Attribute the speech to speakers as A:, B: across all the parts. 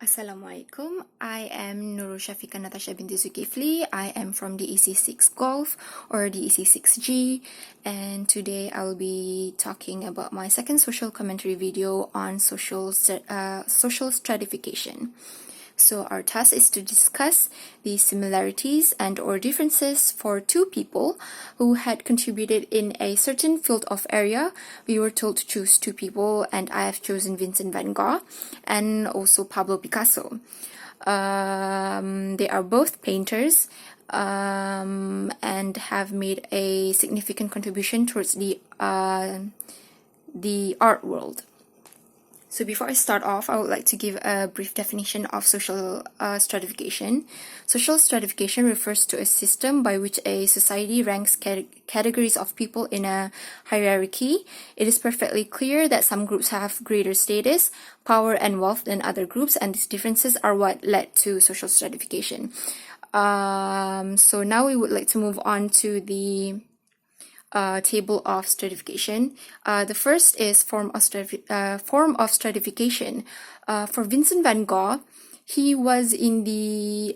A: Assalamualaikum. I am Nurul Syafiqah Nathasha Binti Zulkifly. I am from the EC6 Golf or the EC6G, and today I will be talking about my second social commentary video on social stratification. So our task is to discuss the similarities and or differences for two people who had contributed in a certain field of area. We were told to choose two people, and I have chosen Vincent Van Gogh and also Pablo Picasso. They are both painters and have made a significant contribution towards the art world. So before I start off, I would like to give a brief definition of social stratification. Social stratification refers to a system by which a society ranks categories of people in a hierarchy. It is perfectly clear that some groups have greater status, power, and wealth than other groups, and these differences are what led to social stratification. So now we would like to move on to the table of stratification. The first is form of stratification. For Vincent Van Gogh, he was in the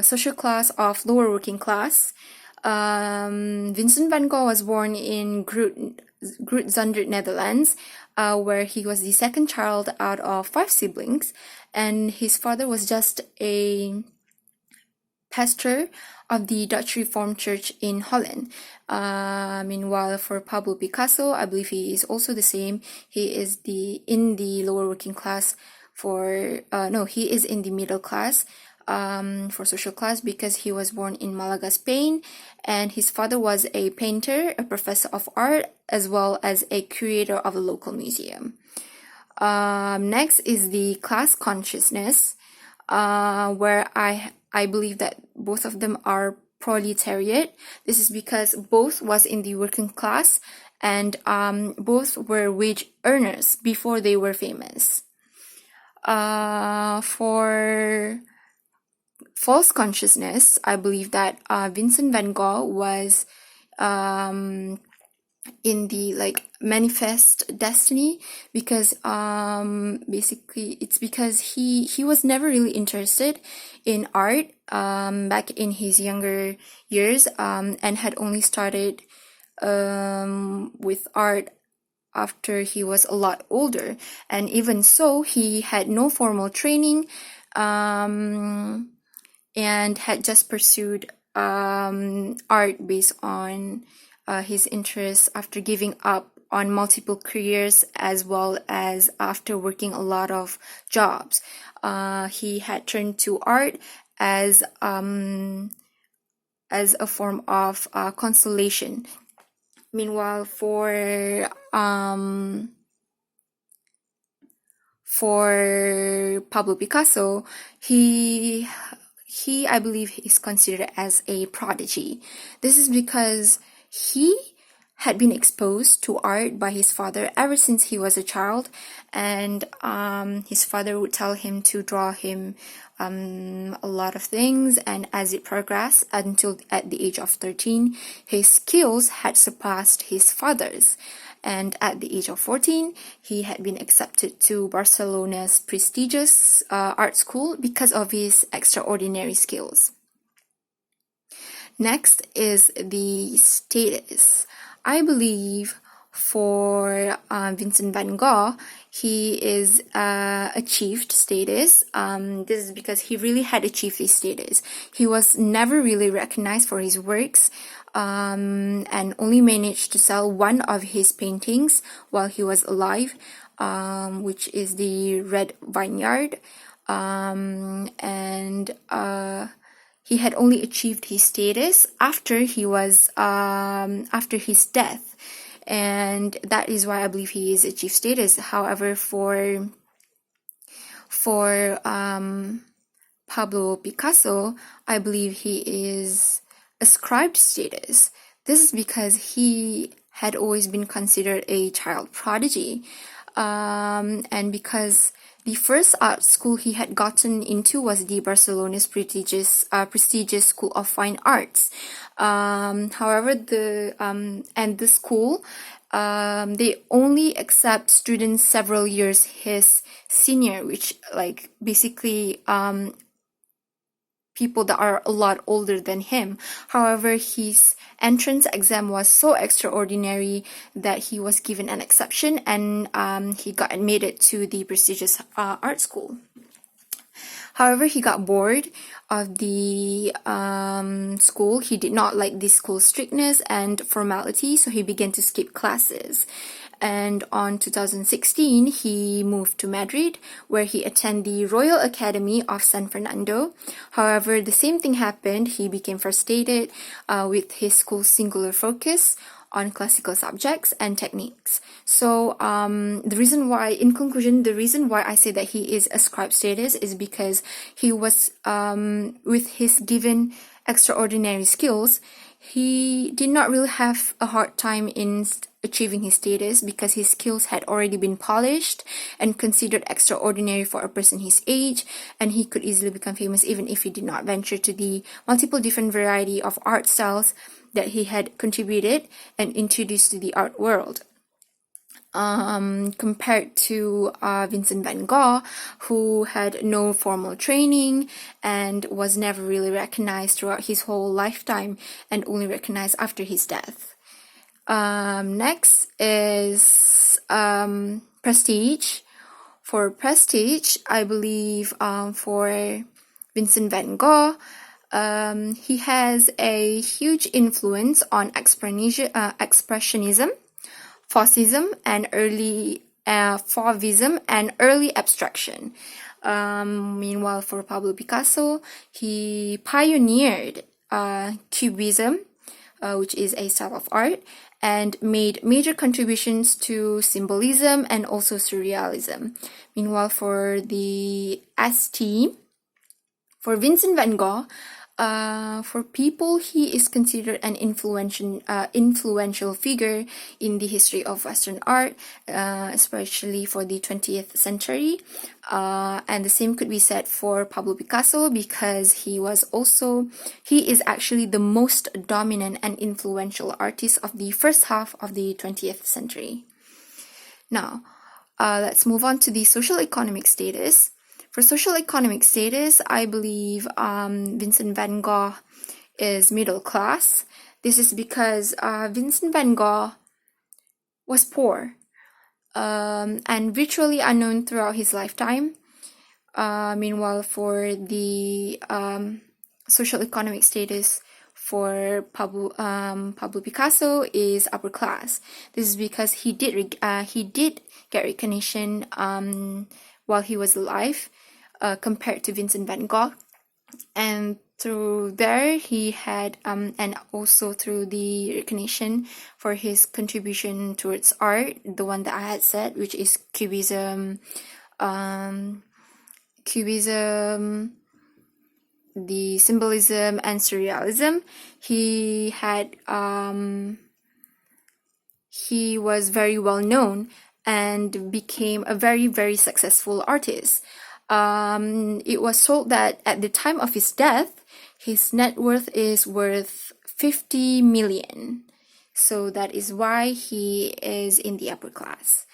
A: social class of lower working class. Vincent Van Gogh was born in Zundert, Netherlands, where he was the second child out of 5 siblings, and his father was just a pastor of the Dutch Reformed Church in Holland. Meanwhile, for Pablo Picasso, I believe he is also the same. He is in the lower working class he is in the middle class for social class because he was born in Malaga, Spain, and his father was a painter, a professor of art, as well as a curator of a local museum. Next is the class consciousness, where I believe that both of them are proletariat. This is because both was in the working class and both were wage earners before they were famous. For false consciousness, I believe that Vincent Van Gogh was in the manifest destiny because basically it's because he was never really interested in art back in his younger years and had only started with art after he was a lot older, and even so he had no formal training and had just pursued art based on his interests after giving up on multiple careers as well as after working a lot of jobs. He had turned to art as a form of consolation. Meanwhile, for Pablo Picasso, he I believe is considered as a prodigy. This is because he had been exposed to art by his father ever since he was a child, and his father would tell him to draw him a lot of things, and as it progressed until at the age of 13, his skills had surpassed his father's. And at the age of 14, he had been accepted to Barcelona's prestigious art school because of his extraordinary skills. Next is the status. I believe for Vincent Van Gogh, he is achieved status. This is because he really had achieved his status. He was never really recognized for his works and only managed to sell one of his paintings while he was alive, which is the Red Vineyard. He had only achieved his status after his death, and that is why I believe he is achieved status. However, for Pablo Picasso, I believe he is ascribed status. This is because he had always been considered a child prodigy, and because the first art school he had gotten into was the Barcelona's prestigious School of Fine Arts. However, the school they only accept students several years his senior, which like basically people that are a lot older than him. However, his entrance exam was so extraordinary that he was given an exception, and he got admitted to the prestigious art school. However, he got bored of the school. He did not like the school's strictness and formality, so he began to skip classes. And on 2016, he moved to Madrid, where he attended the Royal Academy of San Fernando. However, the same thing happened. He became frustrated with his school's singular focus on classical subjects and techniques. So the reason why, in conclusion, the reason why I say that he is a scribe status is because he was, with his given extraordinary skills, he did not really have a hard time in achieving his status because his skills had already been polished and considered extraordinary for a person his age, and he could easily become famous even if he did not venture to the multiple different variety of art styles that he had contributed and introduced to the art world. Compared to Vincent Van Gogh, who had no formal training and was never really recognized throughout his whole lifetime and only recognized after his death. Next is prestige. For prestige, I believe for Vincent Van Gogh, he has a huge influence on expressionism, Fauvism, and early abstraction. Meanwhile, for Pablo Picasso, he pioneered Cubism, which is a style of art, and made major contributions to symbolism and also surrealism. Meanwhile, for the ST, for Vincent Van Gogh, for people, he is considered an influential figure in the history of Western art, especially for the 20th century. And the same could be said for Pablo Picasso, because he is actually the most dominant and influential artist of the first half of the 20th century. Now, let's move on to the social economic status. For social economic status, I believe Vincent Van Gogh is middle class. This is because Vincent Van Gogh was poor and virtually unknown throughout his lifetime. Meanwhile, for the social economic status for Pablo Picasso is upper class. This is because he did get recognition while he was alive, compared to Vincent Van Gogh, and through there he had and also through the recognition for his contribution towards art, the one that I had said, which is Cubism, the symbolism and surrealism. He was very well known and became a very, very successful artist. It was told that at the time of his death, his net worth is worth 50 million. So that is why he is in the upper class.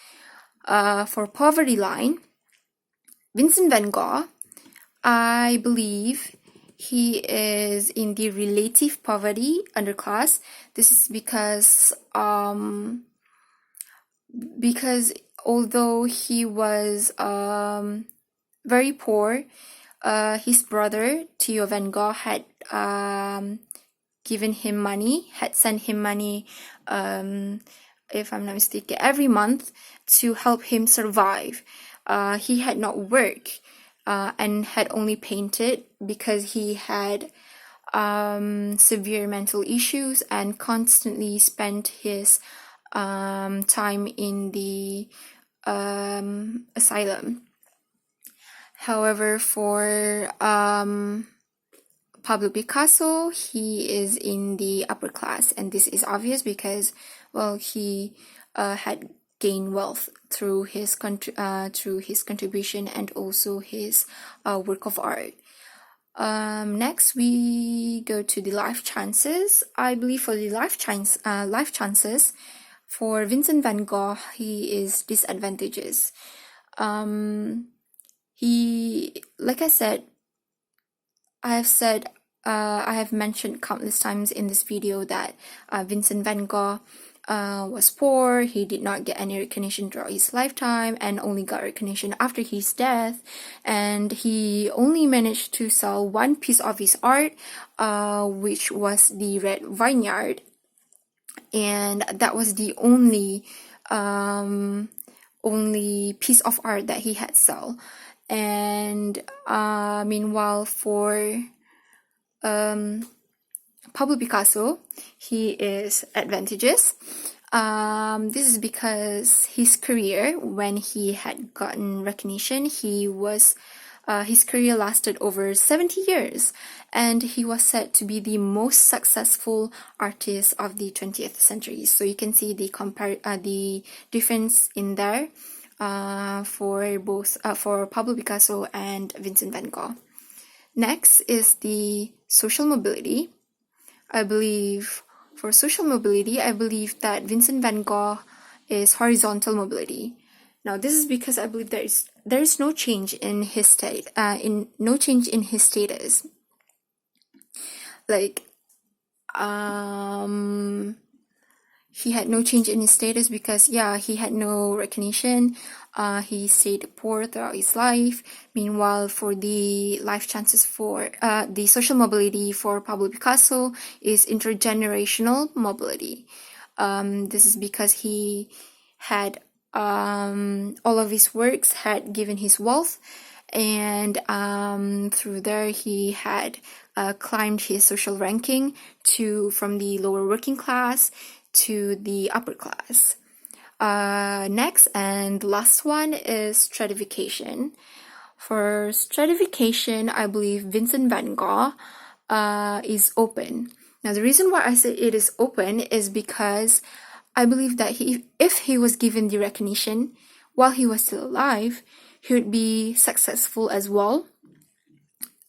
A: For poverty line, Vincent Van Gogh, I believe he is in the relative poverty underclass. This is because although he was very poor, his brother Theo Van Gogh had sent him money, if I'm not mistaken, every month to help him survive. He had not worked and had only painted because he had severe mental issues and constantly spent his time in the asylum. However, for Pablo Picasso, he is in the upper class, and this is obvious because, well, he had gained wealth through his contribution and also his work of art. Next, we go to the life chances. I believe for the life chances, For Vincent Van Gogh, he is disadvantageous. Like I said, I have mentioned countless times in this video that Vincent Van Gogh was poor. He did not get any recognition throughout his lifetime and only got recognition after his death. And he only managed to sell one piece of his art, which was the Red Vineyard. And that was the only piece of art that he had sold. And meanwhile, for Pablo Picasso, he is advantageous. This is because his career, when he had gotten recognition, his career lasted over 70 years, and he was said to be the most successful artist of the 20th century. So you can see the difference in there for Pablo Picasso and Vincent Van Gogh. Next is the social mobility. For social mobility, I believe that Vincent Van Gogh is horizontal mobility. Now, this is because I believe there is no change in his status. Like, he had no change in his status because, he had no recognition. He stayed poor throughout his life. Meanwhile, for the life chances for the social mobility for Pablo Picasso is intergenerational mobility. This is because he had all of his works had given his wealth, and through there he had climbed his social ranking from the lower working class to the upper class. Next and last one is stratification. For stratification, I believe Vincent Van Gogh is open. Now, the reason why I say it is open is because I believe that if he was given the recognition while he was still alive, he would be successful as well.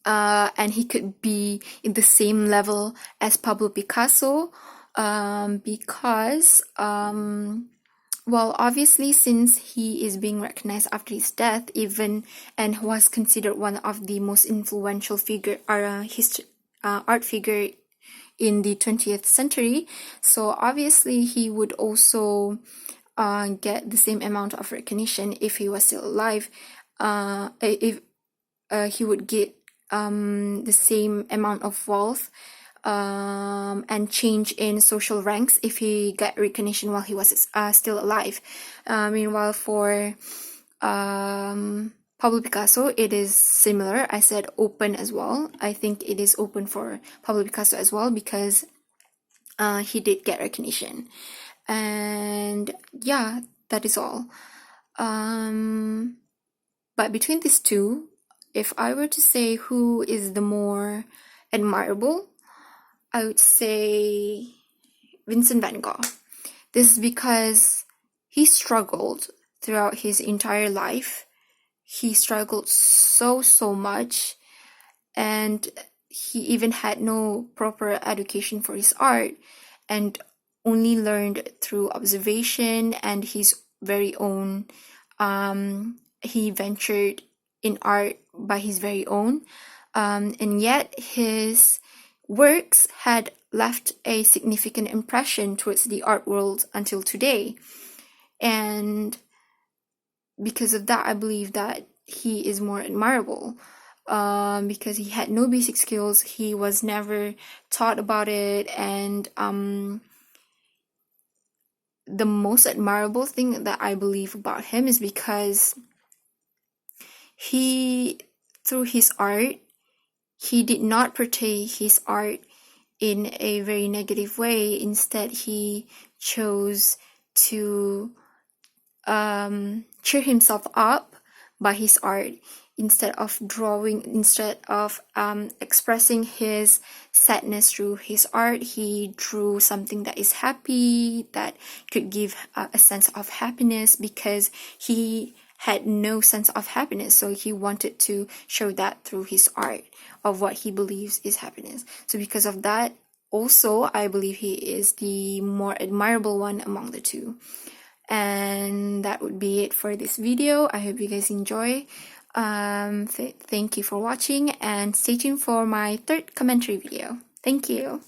A: And he could be in the same level as Pablo Picasso, because obviously, since he is being recognized after his death, and was considered one of the most influential art figure in the 20th century, so obviously he would also get the same amount of recognition if he was still alive. If he would get the same amount of wealth and change in social ranks if he got recognition while he was still alive. Meanwhile, for Pablo Picasso, it is similar. I said open as well. I think it is open for Pablo Picasso as well because he did get recognition. And that is all. But between these two, if I were to say who is the more admirable, I would say Vincent Van Gogh. This is because he struggled throughout his entire life. He struggled so much, and he even had no proper education for his art and only learned through observation and his very own. He ventured in art by his very own, and yet his works had left a significant impression towards the art world until today. And because of that, I believe that he is more admirable, because he had no basic skills. He was never taught about it, and the most admirable thing that I believe about him is because through his art, he did not portray his art in a very negative way. Instead, he chose to cheer himself up by his art. Instead of expressing his sadness through his art, he drew something that is happy, that could give a sense of happiness, because he had no sense of happiness, so he wanted to show that through his art of what he believes is happiness. So because of that, also, I believe he is the more admirable one among the two. And that would be it for this video. I hope you guys enjoy. Thank you for watching, and stay tuned for my third commentary video. Thank you.